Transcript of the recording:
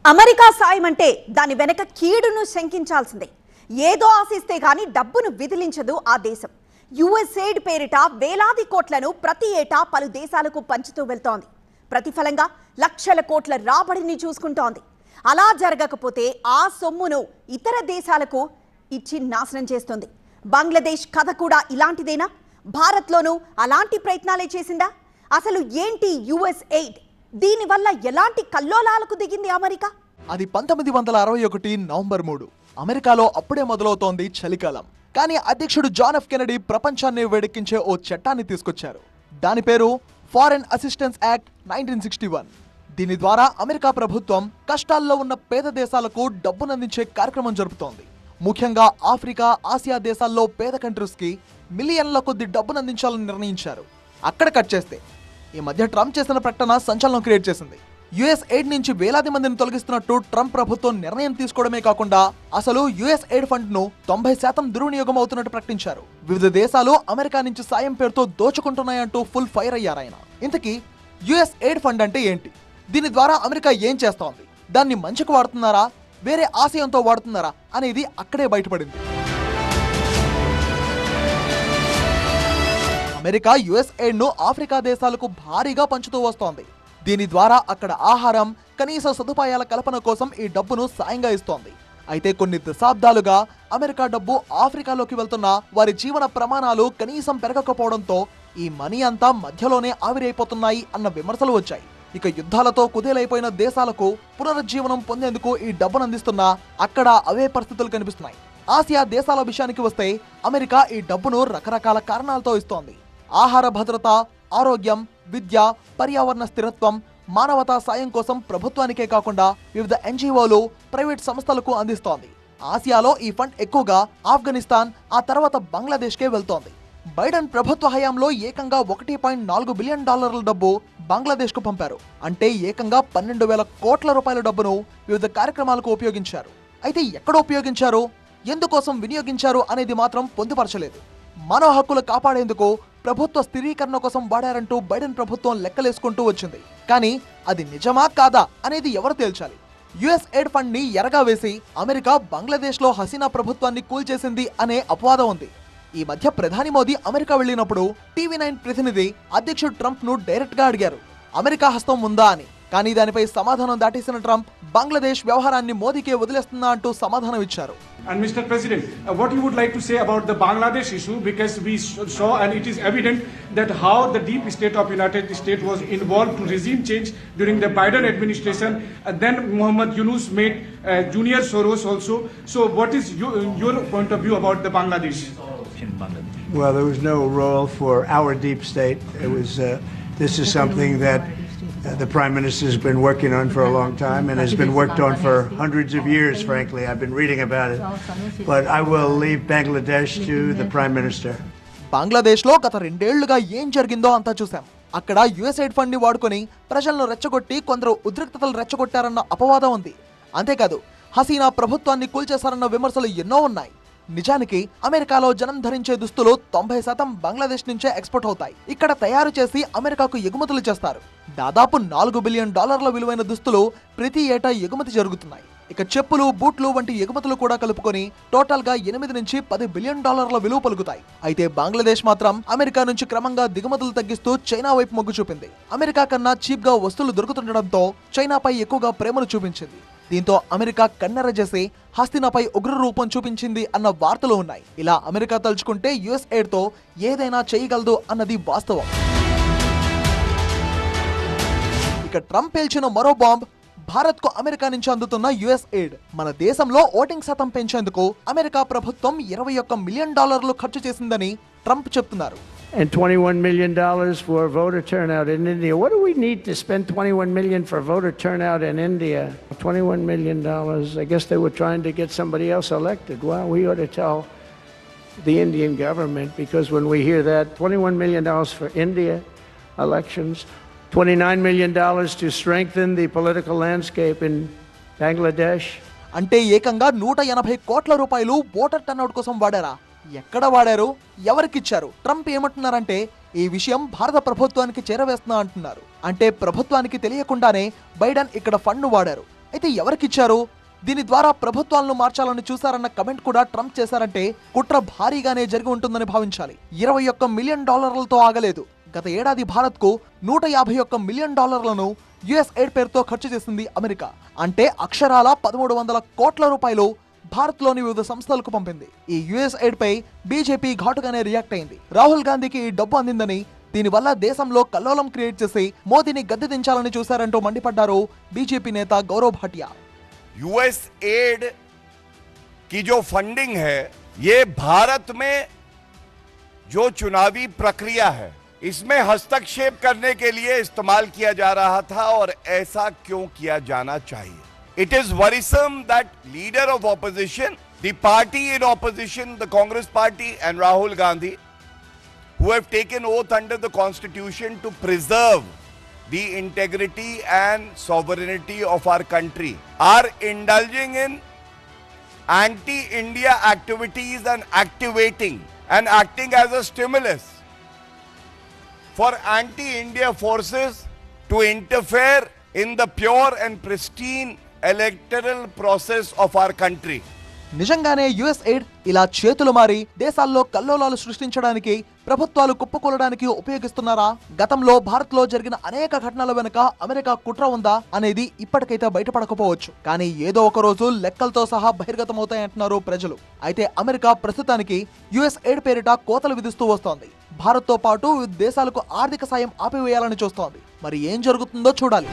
America సాయం అంటే దాని వెనక కీడును శంకించాల్సిందే. ఏదో ఆశిస్తే గాని డబ్బును విదిలించదు ఆ దేశం. యుఎస్ఎయిడ్ పేరిట వేలాది కోట్లను ప్రతి ఏటా పలు దేశాలకు పంచుతూ వెళ్తోంది. ప్రతిఫలంగా లక్షల కోట్ల రాబడిని చూసుకుంటోంది. అలా జరగకపోతే ఆ సొమ్మును ఇతర దేశాలకు ఇచ్చి నాశనం చేస్తుంది. బంగ్లాదేశ్ కథ కూడా ఇలాంటిదేనా? భారత్లోనూ అలాంటి ప్రయత్నాలే చేసిందా? అసలు ఏంటి యుఎస్ఎయిడ్? దీనివల్ల ఎలాంటి కల్లోలాలకు దిగింది అమెరికా? అది 1961 నవంబర్ 3. అమెరికాలో అప్పుడే మొదలవుతోంది చలికాలం. కానీ అధ్యక్షుడు జాన్ ఎఫ్ కెనడీ ప్రపంచాన్ని వేడెక్కించే ఓ చట్టాన్ని తీసుకొచ్చారు. దాని పేరు ఫారెన్ అసిస్టెన్స్ యాక్ట్ 1961. దీని ద్వారా అమెరికా ప్రభుత్వం కష్టాల్లో ఉన్న పేద దేశాలకు డబ్బునందించే కార్యక్రమం జరుపుతోంది. ముఖ్యంగా ఆఫ్రికా, ఆసియా దేశాల్లో పేద కంట్రీస్ కి మిలియన్ల కొద్ది డబ్బునందించాలని నిర్ణయించారు. అక్కడ కట్ చేస్తే ఈ మధ్య ట్రంప్ చేసిన ప్రకటన సంచలనం క్రియేట్ చేసింది. యుఎస్ఎయిడ్ నుంచి వేలాది మందిని తొలగిస్తున్నట్టు ట్రంప్ ప్రభుత్వం నిర్ణయం తీసుకోవడమే కాకుండా అసలు యుఎస్ఎయిడ్ ఫండ్ ను 90% దుర్వినియోగం అవుతున్నట్టు ప్రకటించారు. వివిధ దేశాలు అమెరికా నుంచి సాయం పేరుతో దోచుకుంటున్నాయంటూ ఫుల్ ఫైర్ అయ్యారు ఆయన. ఇంతకీ యుఎస్ఎయిడ్ ఫండ్ అంటే ఏంటి? దీని ద్వారా అమెరికా ఏం చేస్తోంది? దాన్ని మంచికి వాడుతున్నారా, వేరే ఆశయంతో వాడుతున్నారా అనేది అక్కడే బయటపడింది. అమెరికా యుఎస్ఎయిడ్ ను ఆఫ్రికా దేశాలకు భారీగా పంచుతూ వస్తోంది. దీని ద్వారా అక్కడ ఆహారం, కనీస సదుపాయాల కల్పన కోసం ఈ డబ్బును సాయంగా ఇస్తోంది. అయితే కొన్ని దశాబ్దాలుగా అమెరికా డబ్బు ఆఫ్రికాలోకి వెళ్తున్నా వారి జీవన ప్రమాణాలు కనీసం పెరగకపోవడంతో ఈ మనీ అంతా మధ్యలోనే ఆవిరైపోతున్నాయి అన్న విమర్శలు వచ్చాయి. ఇక యుద్ధాలతో కుదేలైపోయిన దేశాలకు పునరుజ్జీవనం పొందేందుకు ఈ డబ్బును అందిస్తున్నా అక్కడ అవే పరిస్థితులు కనిపిస్తున్నాయి. ఆసియా దేశాల విషయానికి వస్తే అమెరికా ఈ డబ్బును రకరకాల కారణాలతో ఇస్తోంది. ఆహార భద్రత, ఆరోగ్యం, విద్య, పర్యావరణ స్థిరత్వం, మానవతా సాయం కోసం ప్రభుత్వానికే కాకుండా వివిధ ఎన్జిఓలు, ప్రైవేట్ సంస్థలకు అందిస్తోంది. ఆసియాలో ఈ ఫండ్ ఎక్కువగా ఆఫ్ఘనిస్తాన్, ఆ తర్వాత బంగ్లాదేశ్కే వెళ్తోంది. బైడెన్ ప్రభుత్వ హయాంలో ఏకంగా $1.4 బిలియన్ డబ్బు బంగ్లాదేశ్కు పంపారు. అంటే ఏకంగా 12,000 కోట్ల రూపాయల డబ్బును వివిధ కార్యక్రమాలకు ఉపయోగించారు. అయితే ఎక్కడ ఉపయోగించారు, ఎందుకోసం వినియోగించారు అనేది మాత్రం పొందుపరచలేదు. మానవ హక్కులు కాపాడేందుకు, ప్రభుత్వ స్థిరీకరణ కోసం వాడారంటూ బైడెన్ ప్రభుత్వం లెక్కలేసుకుంటూ వచ్చింది. కానీ అది నిజమా కాదా అనేది ఎవరు తేల్చాలి? యుఎస్ఎయిడ్ ఫండ్ ని ఎరగా వేసి అమెరికా బంగ్లాదేశ్లో హసీనా ప్రభుత్వాన్ని కూల్చేసింది అనే అపవాదం ఉంది. ఈ మధ్య ప్రధాని మోదీ అమెరికా వెళ్ళినప్పుడు TV9 ప్రతినిధి అధ్యక్షుడు ట్రంప్ ను డైరెక్ట్ గా అడిగారు, అమెరికా హస్తం ఉందా అని. కానీ దానిపై సమాధానం దాటేసిన ట్రంప్ బంగ్లాదేశ్ వ్యవహారాన్ని మోదీకే వదిలేస్తున్నా అంటూ సమాధానం ఇచ్చారు. And Mr. President, what you would like to say about the Bangladesh issue, because we saw and it is evident that how the deep state of United States was involved to regime change during the Biden administration. Then Mohammed Yunus made Junior Soros also. So what is your point of view about the Bangladesh? Well, there was no role for our deep state. It was this is something that the Prime Minister has been working on for a long time and has been worked on for hundreds of years, frankly. I've been reading about it. But I will leave Bangladesh to the Prime Minister. బంగ్లాదేశ్లో గత 2 ఏళ్లుగా ఏం జరిగిందో అంతా చూసాం. అక్కడ USAID fund ని వాడుకొని ప్రజలను రెచ్చగొట్టి కొందరు ఉద్రిక్తతలు రెచ్చగొట్టారన్న అపవాదం ఉంది. అంతేకాదు హసీనా ప్రభుత్వాన్ని కూల్చేశారన్న విమర్శలు ఎన్నో ఉన్నాయి. నిజానికి అమెరికాలో జనం ధరించే దుస్తులు 90% బంగ్లాదేశ్ నుంచే ఎక్స్పోర్ట్ అవుతాయి. ఇక్కడ తయారు చేసి అమెరికాకు ఎగుమతులు చేస్తారు. దాదాపు $4 బిలియన్ విలువైన దుస్తులు ప్రతి ఏటా ఎగుమతి జరుగుతున్నాయి. ఇక చెప్పులు, బూట్లు వంటి ఎగుమతులు కూడా కలుపుకొని టోటల్ గా $8 నుంచి $10 బిలియన్ విలువ పలుకుతాయి. అయితే బంగ్లాదేశ్ మాత్రం అమెరికా నుంచి క్రమంగా దిగుమతులు తగ్గిస్తూ చైనా వైపు మొగ్గు చూపింది. అమెరికా కన్నా చీప్ గా వస్తువులు దొరుకుతుండటంతో చైనాపై ఎక్కువగా ప్రేమను చూపించింది. దీంతో అమెరికా కన్నెర చేసి హస్తినాపై ఉగ్ర రూపం చూపించింది అన్న వార్తలు ఉన్నాయి. ఇలా అమెరికా తలుచుకుంటే యుఎస్ఎయిడ్ తో ఏదైనా చేయగలదు అన్నది వాస్తవం. ఇక ట్రంప్ పేల్చిన మరో బాంబ్ భారత్ కు అమెరికా నుంచి అందుతున్న యుఎస్ఎయిడ్. మన దేశంలో ఓటింగ్ శాతం పెంచేందుకు అమెరికా ప్రభుత్వం $21 మిలియన్ ఖర్చు చేసిందని ట్రంప్ చెప్తున్నారు. And $21 million for voter turnout in India. What do we need to spend $21 million for voter turnout in India? $21 million. I guess they were trying to get somebody else elected. Well, we ought to tell the Indian government, because when we hear that, $21 million for India elections, $29 million to strengthen the political landscape in Bangladesh. అంటే ఏకంగా $180 కోట్ల voter turnout కోసం వాడారా? ఎక్కడ వాడారు, ఎవరికిచ్చారు? Trump ఏమంటున్నారంటే ఈ విషయం భారత ప్రభుత్వానికి చేరవేస్తున్నా అంటున్నారు. అంటే ప్రభుత్వానికి తెలియకుండానే బైడెన్ ఇక్కడ ఫండ్ వాడారు. అయితే ఎవరికిచ్చారు? దీని ద్వారా ప్రభుత్వాలను మార్చాలని చూశారన్న కమెంట్ కూడా ట్రంప్ చేశారంటే కుట్ర భారీగానే జరిగి ఉంటుందని భావించాలి. $21 మిలియన్ ఆగలేదు. గత ఏడాది భారత్కు $151 మిలియన్ యుఎస్ ఎయిడ్ పేరుతో ఖర్చు చేసింది అమెరికా. అంటే అక్షరాల 1300 కోట్ల రూపాయలు భారత్లోని వివిధ సంస్థలకు పంపింది. ఈ యుఎస్ ఎయిడ్ పై బీజేపీ ఘాటుగానే రియాక్ట్ అయింది. రాహుల్ గాంధీకి ఈ డబ్బు అందిందని, దీనివల్ల దేశంలో కల్లోలం క్రియేట్ చేసి మోదీని గద్దె దించాలని చూశారంటూ మండిపడ్డారు బీజేపీ నేత గౌరవ్ భాటియా. यूएस एड की जो फंडिंग है ये भारत में जो चुनावी प्रक्रिया है इसमें हस्तक्षेप करने के लिए इस्तेमाल किया जा रहा था और ऐसा क्यों किया जाना चाहिए. It is worrisome that leader of opposition, the party in opposition, the Congress party and Rahul Gandhi, who have taken oath under the constitution to preserve the integrity and sovereignty of our country, are indulging in anti-India activities and activating and acting as a stimulus for anti-India forces to interfere in the pure and pristine electoral process of our country. నిజంగానే US aid ఇలా చేతులు మారి దేశాల్లో కల్లోలాలు సృష్టించడానికి, ప్రభుత్వాలు కుప్పకూలడానికి ఉపయోగిస్తున్నారా? గతంలో భారత్లో జరిగిన అనేక ఘటనల వెనుక అమెరికా కుట్ర ఉందా అనేది ఇప్పటికైతే బయటపడకపోవచ్చు. కానీ ఏదో ఒక రోజు లెక్కలతో సహా బహిర్గతమవుతాయంటున్నారు ప్రజలు. అయితే అమెరికా ప్రస్తుతానికి యుఎస్ ఎయిడ్ పేరిట కోతలు విధిస్తూ వస్తోంది. భారత్తో పాటు వివిధ దేశాలకు ఆర్థిక సాయం ఆపివేయాలని చూస్తోంది. మరి ఏం జరుగుతుందో చూడాలి.